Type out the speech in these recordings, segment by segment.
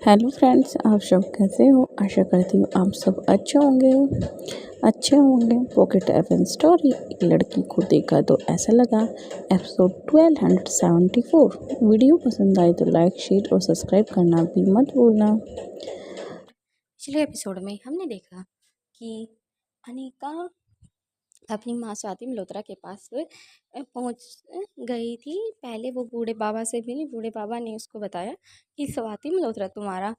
Hello friends, आप सब कैसे हो। आशा करती हूँ आप सब अच्छे होंगे। पॉकेट एफएम स्टोरी, एक लड़की को देखा तो ऐसा लगा, एपिसोड 1274। वीडियो पसंद आए तो लाइक शेयर और सब्सक्राइब करना भी मत भूलना। पिछले एपिसोड में हमने देखा कि अनिका अपनी माँ स्वाति मल्होत्रा के पास पहुंच गई थी। पहले वो बूढ़े बाबा से मिली। बूढ़े बाबा ने उसको बताया कि स्वाति मल्होत्रा तुम्हारा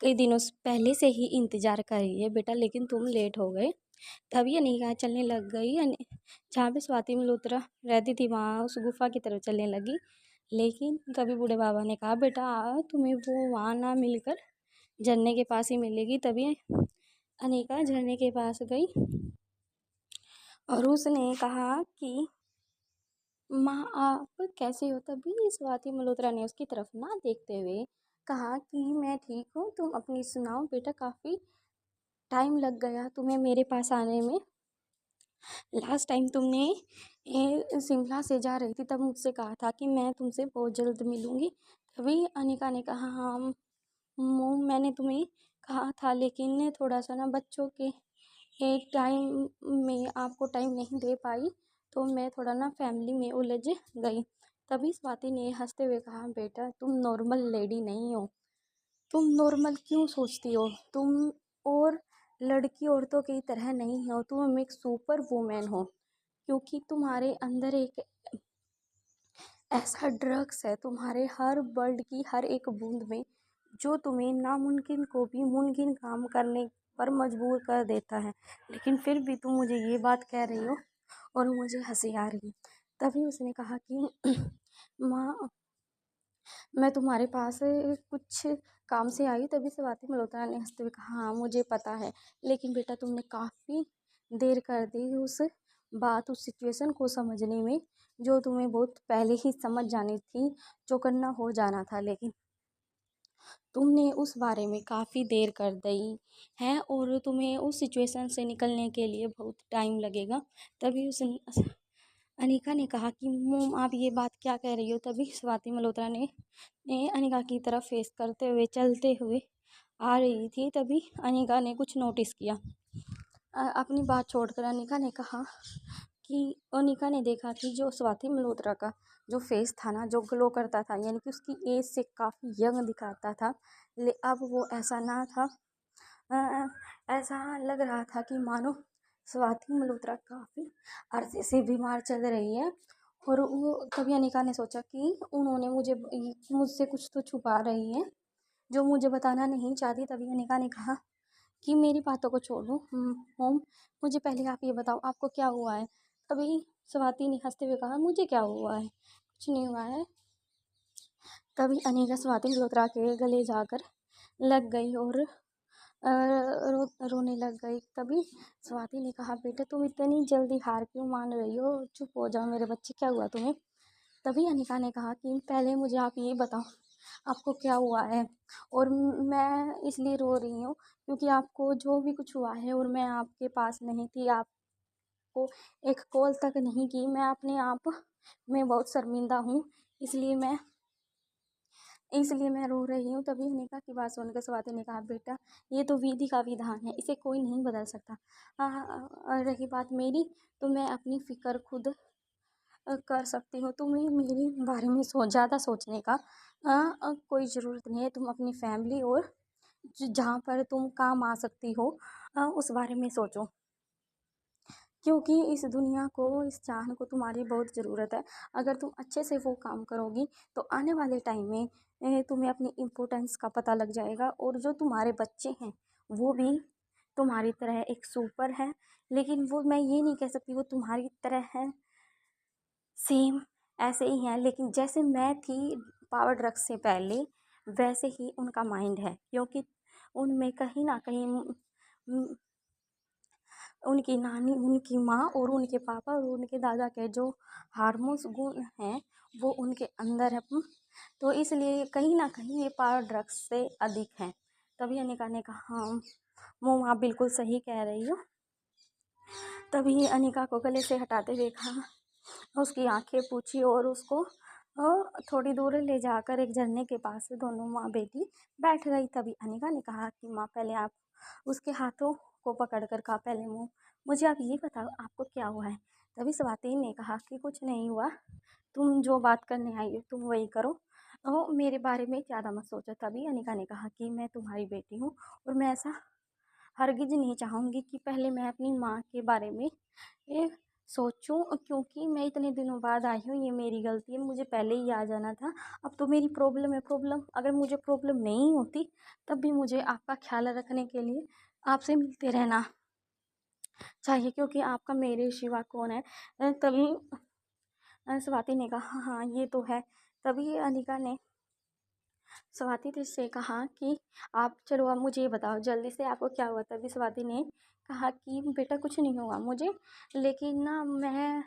कई दिनों से पहले से ही इंतजार कर रही है बेटा, लेकिन तुम लेट हो गए। तभी अनिका चलने लग गई। जहाँ पे स्वाति मल्होत्रा रहती थी वहाँ उस गुफा की तरफ चलने लगी। लेकिन तभी बूढ़े बाबा ने कहा, बेटा तुम्हें वो वहाँ ना मिलकर झरने के पास ही मिलेगी। तभी अनिका झरने के पास गई और उसने कहा कि माँ आप कैसे हो। तभी स्वाति मल्होत्रा ने उसकी तरफ ना देखते हुए कहा कि मैं ठीक हूँ, तुम अपनी सुनाओ बेटा, काफ़ी टाइम लग गया तुम्हें मेरे पास आने में। लास्ट टाइम तुमने शिमला से जा रही थी तब मुझसे कहा था कि मैं तुमसे बहुत जल्द मिलूँगी। तभी अनिका ने कहा, हाँ मोम मैंने तुम्हें कहा था, लेकिन थोड़ा सा ना बच्चों के एक टाइम में आपको टाइम नहीं दे पाई, तो मैं थोड़ा ना फैमिली में उलझ गई। तभी स्वाति ने हंसते हुए कहा, बेटा तुम नॉर्मल लेडी नहीं हो। तुम नॉर्मल क्यों सोचती हो? तुम और लड़की औरतों की तरह नहीं हो, तुम एक सुपर वुमेन हो। क्योंकि तुम्हारे अंदर एक ऐसा ड्रग्स है तुम्हारे हर वर्ल्ड की हर एक बूंद में, जो तुम्हें नामुमकिन को भी मुमकिन काम करने पर मजबूर कर देता है। लेकिन फिर भी तुम मुझे ये बात कह रही हो और मुझे हंसी आ रही है। तभी उसने कहा कि माँ मैं तुम्हारे पास कुछ काम से आई। तभी स्वाति मल्होत्रा ने हंसते हुए कहा, हाँ मुझे पता है, लेकिन बेटा तुमने काफ़ी देर कर दी उस सिचुएशन को समझने में, जो तुम्हें बहुत पहले ही समझ जानी थी, जो करना हो जाना था। लेकिन तुमने उस बारे में काफ़ी देर कर दी है और तुम्हें उस सिचुएशन से निकलने के लिए बहुत टाइम लगेगा। तभी उस अनिका ने कहा कि मोम आप ये बात क्या कह रही हो। तभी स्वाति मल्होत्रा ने अनिका की तरफ फेस करते हुए चलते हुए आ रही थी। तभी अनिका ने कुछ नोटिस किया। अपनी बात छोड़कर अनिका ने कहा कि अनिका ने देखा कि जो स्वाति मल्होत्रा का जो फेस था ना, जो ग्लो करता था, यानी कि उसकी एज से काफ़ी यंग दिखाता था, ले अब वो ऐसा ना था। अ, ऐसा लग रहा था कि मानो स्वाति मल्होत्रा काफ़ी अरसे से बीमार चल रही है। और वो तभी अनिका ने सोचा कि उन्होंने मुझसे कुछ तो छुपा रही है जो मुझे बताना नहीं चाहती। तभी अनिका ने कहा कि मेरी बातों को छोड़ो होम, मुझे पहले आप ये बताओ आपको क्या हुआ है। तभी स्वाति ने हंसते हुए कहा, मुझे क्या हुआ है, कुछ नहीं हुआ है। तभी अनिका स्वाति मल्होत्रा के गले जाकर लग गई और रोने लग गई। तभी स्वाति ने कहा, बेटा तुम इतनी जल्दी हार क्यों मान रही हो, चुप हो जाओ मेरे बच्चे, क्या हुआ तुम्हें। तभी अनिका ने कहा कि पहले मुझे आप ये बताओ आपको क्या हुआ है। और मैं इसलिए रो रही हूँ क्योंकि आपको जो भी कुछ हुआ है और मैं आपके पास नहीं थी, आपको एक कॉल तक नहीं की, मैं अपने आप में बहुत शर्मिंदा हूँ, इसलिए मैं रो रही हूँ। तभी अनिका की बात सुनकर स्वाति ने कहा, बेटा ये तो विधि का विधान है, इसे कोई नहीं बदल सकता। रही बात मेरी, तो मैं अपनी फ़िक्र खुद कर सकती हूँ। तुम्हें मेरे बारे में ज़्यादा सोचने का कोई ज़रूरत नहीं है। तुम अपनी फैमिली और जहाँ पर तुम काम आ सकती हो उस बारे में सोचो, क्योंकि इस दुनिया को, इस जान को तुम्हारी बहुत ज़रूरत है। अगर तुम अच्छे से वो काम करोगी तो आने वाले टाइम में तुम्हें अपनी इम्पोर्टेंस का पता लग जाएगा। और जो तुम्हारे बच्चे हैं वो भी तुम्हारी तरह एक सुपर है, लेकिन वो मैं ये नहीं कह सकती वो तुम्हारी तरह है सेम ऐसे ही हैं, लेकिन जैसे मैं थी पावर ड्रग्स से पहले, वैसे ही उनका माइंड है। क्योंकि उनमें कहीं ना कहीं उनकी नानी, उनकी माँ और उनके पापा और उनके दादा के जो हार्मोन्स गुण हैं वो उनके अंदर है। तो इसलिए कहीं ना कहीं ये पावर ड्रग्स से अधिक हैं। तभी अनिका ने कहा, हाँ मोम आप बिल्कुल सही कह रही हो। तभी अनिका को गले से हटाते देखा, उसकी आंखें पूछी और उसको थोड़ी दूर ले जाकर एक झरने के पास दोनों माँ बेटी बैठ गई। तभी अनिका ने कहा कि माँ पहले आप उसके हाथों को पकड़ कर कहा, पहले मुझे आप ये बताओ आपको क्या हुआ है। तभी स्वाति ने कहा कि कुछ नहीं हुआ, तुम जो बात करने आई हो तुम वही करो, मेरे बारे में ज़्यादा मत सोचो। तभी अनिका ने कहा कि मैं तुम्हारी बेटी हूँ और मैं ऐसा हरगिज़ नहीं चाहूँगी कि पहले मैं अपनी माँ के बारे में ये सोचूं, क्योंकि मैं इतने दिनों बाद आई हूँ, ये मेरी गलती है, मुझे पहले ही आ जाना था। अब तो मेरी प्रॉब्लम है, प्रॉब्लम अगर मुझे प्रॉब्लम नहीं होती तब भी मुझे आपका ख्याल रखने के लिए आपसे मिलते रहना चाहिए, क्योंकि आपका मेरे सिवा कौन है। तभी स्वाति ने कहा हाँ हाँ ये तो है। तभी अनिका ने स्वाति से कहा कि आप चलो अब मुझे ये बताओ जल्दी से आपको क्या हुआ। तभी स्वाति ने कहा कि बेटा कुछ नहीं हुआ मुझे, लेकिन ना मैं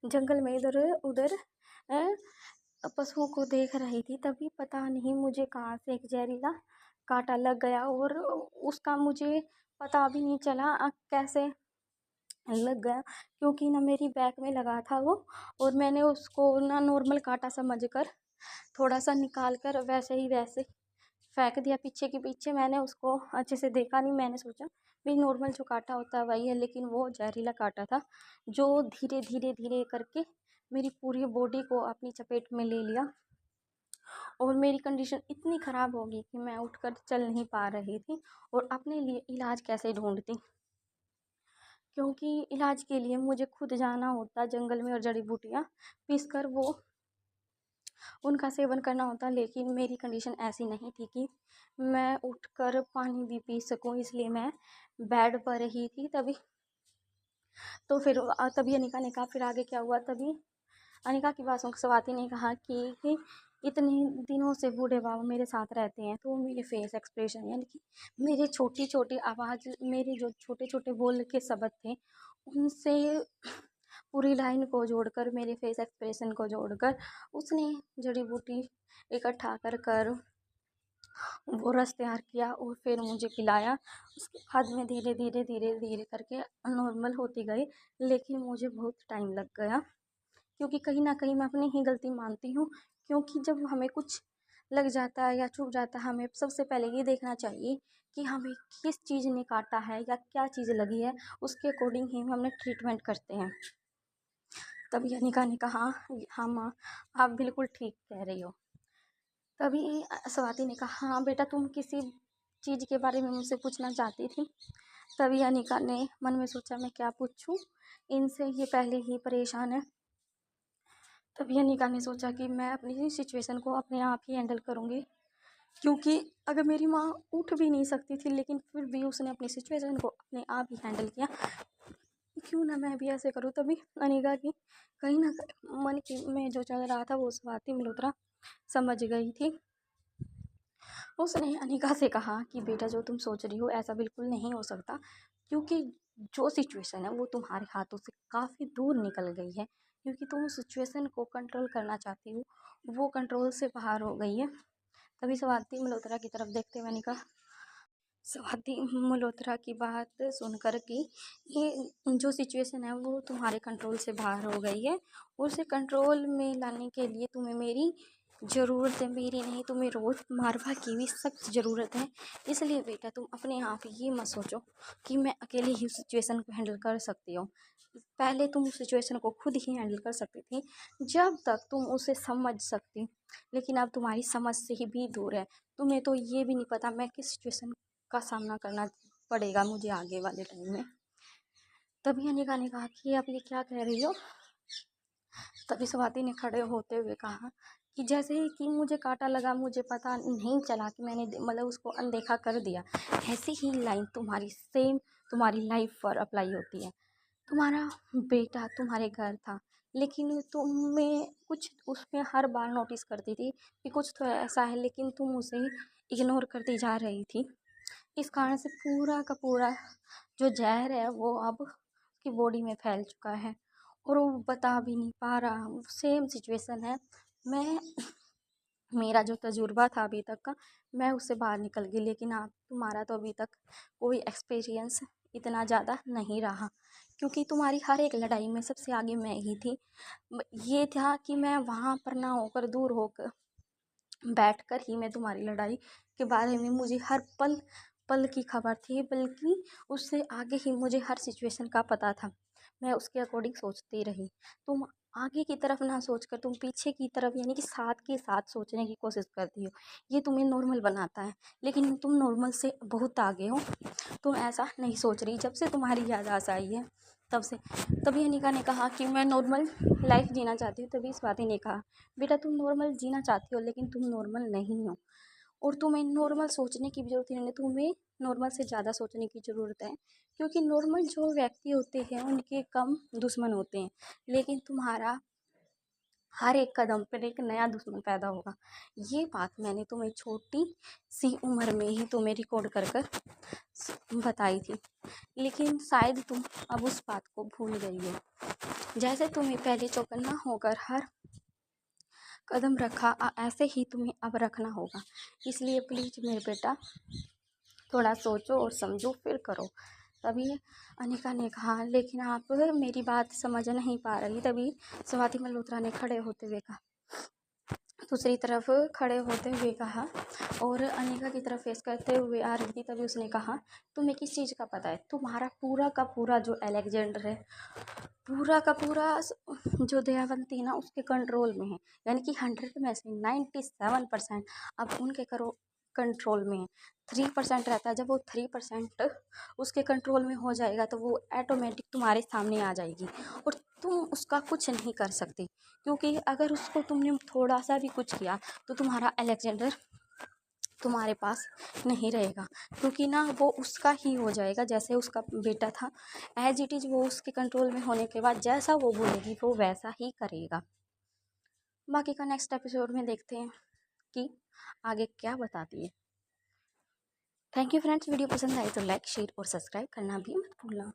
जंगल में इधर उधर पशुओं को देख रही थी, तभी पता नहीं मुझे कहाँ से एक जहरीला कांटा लग गया और उसका मुझे पता भी नहीं चला कैसे लग गया, क्योंकि ना मेरी बैग में लगा था वो, और मैंने उसको ना नॉर्मल कांटा समझकर थोड़ा सा निकाल कर वैसे ही वैसे फेंक दिया पीछे के पीछे। मैंने उसको अच्छे से देखा नहीं, मैंने सोचा भाई नॉर्मल जो कांटा होता है वही है, लेकिन वो जहरीला कांटा था जो धीरे धीरे धीरे करके मेरी पूरी बॉडी को अपनी चपेट में ले लिया और मेरी कंडीशन इतनी ख़राब हो गई कि मैं उठकर चल नहीं पा रही थी और अपने लिए इलाज कैसे ढूंढती, क्योंकि इलाज के लिए मुझे खुद जाना होता जंगल में और जड़ी बूटियाँ पीस कर वो उनका सेवन करना होता। लेकिन मेरी कंडीशन ऐसी नहीं थी कि मैं उठकर पानी भी पी सकूं, इसलिए मैं बेड पर ही थी। तभी तो फिर तभी अनिका ने कहा फिर आगे क्या हुआ। तभी अनिका की बात सुन स्वाति ने कहा कि इतने दिनों से बूढ़े बाबा मेरे साथ रहते हैं, तो मेरे फेस एक्सप्रेशन यानी कि मेरे छोटी छोटी आवाज़, मेरे जो छोटे छोटे बोल के शब्द थे उनसे पूरी लाइन को जोड़कर, मेरे फेस एक्सप्रेशन को जोड़कर उसने जड़ी बूटी इकट्ठा कर वो रस तैयार किया और फिर मुझे पिलाया। उसके बाद में धीरे धीरे धीरे धीरे करके नॉर्मल होती गई, लेकिन मुझे बहुत टाइम लग गया, क्योंकि कहीं ना कहीं मैं अपनी ही गलती मानती हूँ। क्योंकि जब हमें कुछ लग जाता है या चुभ जाता है, हमें सबसे पहले ये देखना चाहिए कि हमें किस चीज़ ने काटा है या क्या चीज़ लगी है, उसके अकॉर्डिंग ही हम ट्रीटमेंट करते हैं। तभी अनिका ने कहा हाँ माँ आप बिल्कुल ठीक कह रही हो। तभी स्वाति ने कहा हाँ बेटा तुम किसी चीज़ के बारे में मुझसे पूछना चाहती थी। तभी अनिका ने मन में सोचा मैं क्या पूछूं, इनसे ये पहले ही परेशान है। तभी अनिका ने सोचा कि मैं अपनी सिचुएशन को अपने आप ही हैंडल करूँगी, क्योंकि अगर मेरी माँ उठ भी नहीं सकती थी लेकिन फिर भी उसने अपनी सिचुएशन को अपने आप ही हैंडल किया, क्यों ना मैं भी ऐसे करूँ। तभी अनिका की कहीं ना कहीं मन की में जो चल रहा था वो स्वाति मल्होत्रा समझ गई थी। उसने अनिका से कहा कि बेटा जो तुम सोच रही हो ऐसा बिल्कुल नहीं हो सकता, क्योंकि जो सिचुएशन है वो तुम्हारे हाथों से काफ़ी दूर निकल गई है, क्योंकि तुम उस सिचुएशन को कंट्रोल करना चाहती हो वो कंट्रोल से बाहर हो गई है। तभी स्वाति मल्होत्रा की तरफ देखते हुए अनिका स्वाति मल्होत्रा की बात सुनकर कि ये जो सिचुएशन है वो तुम्हारे कंट्रोल से बाहर हो गई है, उसे कंट्रोल में लाने के लिए तुम्हें मेरी ज़रूरत है, मेरी नहीं तुम्हें रोज़ मारवा की भी सख्त ज़रूरत है। इसलिए बेटा तुम अपने आप ये मत सोचो कि मैं अकेले ही उस सिचुएशन को हैंडल कर सकती हूँ। पहले तुम उस सिचुएशन को खुद ही हैंडल कर सकती थी जब तक तुम उसे समझ सकती, लेकिन अब तुम्हारी समझ से ही भी दूर है। तुम्हें तो ये भी नहीं पता मैं किस सिचुएशन का सामना करना पड़ेगा मुझे आगे वाले टाइम में। तभी अनिका ने कहा कि आप ये क्या कह रही हो। तभी स्वाति ने खड़े होते हुए कहा कि जैसे ही कि मुझे कांटा लगा मुझे पता नहीं चला कि मैंने मतलब उसको अनदेखा कर दिया, ऐसी ही लाइन तुम्हारी सेम तुम्हारी लाइफ पर अप्लाई होती है। तुम्हारा बेटा तुम्हारे घर था, लेकिन तुम्हें कुछ उसमें हर बार नोटिस करती थी कि कुछ तो ऐसा है, लेकिन तुम उसे इग्नोर करती जा रही थी। इस कारण से पूरा का पूरा जो जहर है वो अब उसकी बॉडी में फैल चुका है और वो बता भी नहीं पा रहा। सेम सिचुएशन है, मैं मेरा जो तजुर्बा था अभी तक का मैं उससे बाहर निकल गई, लेकिन आप तुम्हारा तो अभी तक कोई एक्सपीरियंस इतना ज़्यादा नहीं रहा, क्योंकि तुम्हारी हर एक लड़ाई में सबसे आगे मैं ही थी। ये था कि मैं वहाँ पर ना होकर, दूर होकर बैठकर ही मैं तुम्हारी लड़ाई के बारे में मुझे हर पल पल की खबर थी, बल्कि उससे आगे ही मुझे हर सिचुएशन का पता था। मैं उसके अकॉर्डिंग सोचती रही। तुम आगे की तरफ ना सोचकर तुम पीछे की तरफ, यानी कि साथ के साथ सोचने की कोशिश करती हो। ये तुम्हें नॉर्मल बनाता है, लेकिन तुम नॉर्मल से बहुत आगे हो। तुम ऐसा नहीं सोच रही। जब से तुम्हारी याददाश्त आई है तब से, तभी अनिका ने कहा कि मैं नॉर्मल लाइफ जीना चाहती हूँ। तभी स्वाति ने कहा, बेटा तुम नॉर्मल जीना चाहती हो लेकिन तुम नॉर्मल नहीं हो, और तुम्हें नॉर्मल सोचने की भी ज़रूरत नहीं है, तुम्हें नॉर्मल से ज़्यादा सोचने की ज़रूरत है। क्योंकि नॉर्मल जो व्यक्ति होते हैं उनके कम दुश्मन होते हैं, लेकिन तुम्हारा हर एक कदम पर एक नया दुश्मन पैदा होगा। ये बात मैंने तुम्हें छोटी सी उम्र में ही तुम्हें रिकॉर्ड कर कर बताई थी, लेकिन शायद तुम अब उस बात को भूल गई हो। जैसे तुम्हें पहले चौकन्ना होकर हर कदम रखा, ऐसे ही तुम्हें अब रखना होगा। इसलिए प्लीज़ मेरे बेटा, थोड़ा सोचो और समझो फिर करो। तभी अनिका ने कहा, लेकिन आप मेरी बात समझ नहीं पा रही। तभी स्वाति मल्होत्रा ने खड़े होते हुए कहा, दूसरी तरफ खड़े होते हुए कहा, और अनिका की तरफ फेस करते हुए आ रही थी। तभी उसने कहा, तुम्हें किस चीज़ का पता है? तुम्हारा पूरा का पूरा जो अलेक्जेंडर है, पूरा का पूरा जो दयावंती है ना, उसके कंट्रोल में है। यानी कि 100 में से 97% अब उनके कंट्रोल में है। 3% रहता है। जब वो 3% उसके कंट्रोल में हो जाएगा तो वो ऑटोमेटिक तुम्हारे सामने आ जाएगी, और तुम उसका कुछ नहीं कर सकती। क्योंकि अगर उसको तुमने थोड़ा सा भी कुछ किया तो तुम्हारा अलेक्जेंडर तुम्हारे पास नहीं रहेगा, क्योंकि ना वो उसका ही हो जाएगा। जैसे उसका बेटा था, एज इट इज़ वो उसके कंट्रोल में होने के बाद जैसा वो बोलेगी वो वैसा ही करेगा। बाकी का नेक्स्ट एपिसोड में देखते हैं कि आगे क्या बताती है। थैंक यू फ्रेंड्स, वीडियो पसंद आई तो लाइक, शेयर और सब्सक्राइब करना भी मत भूलना।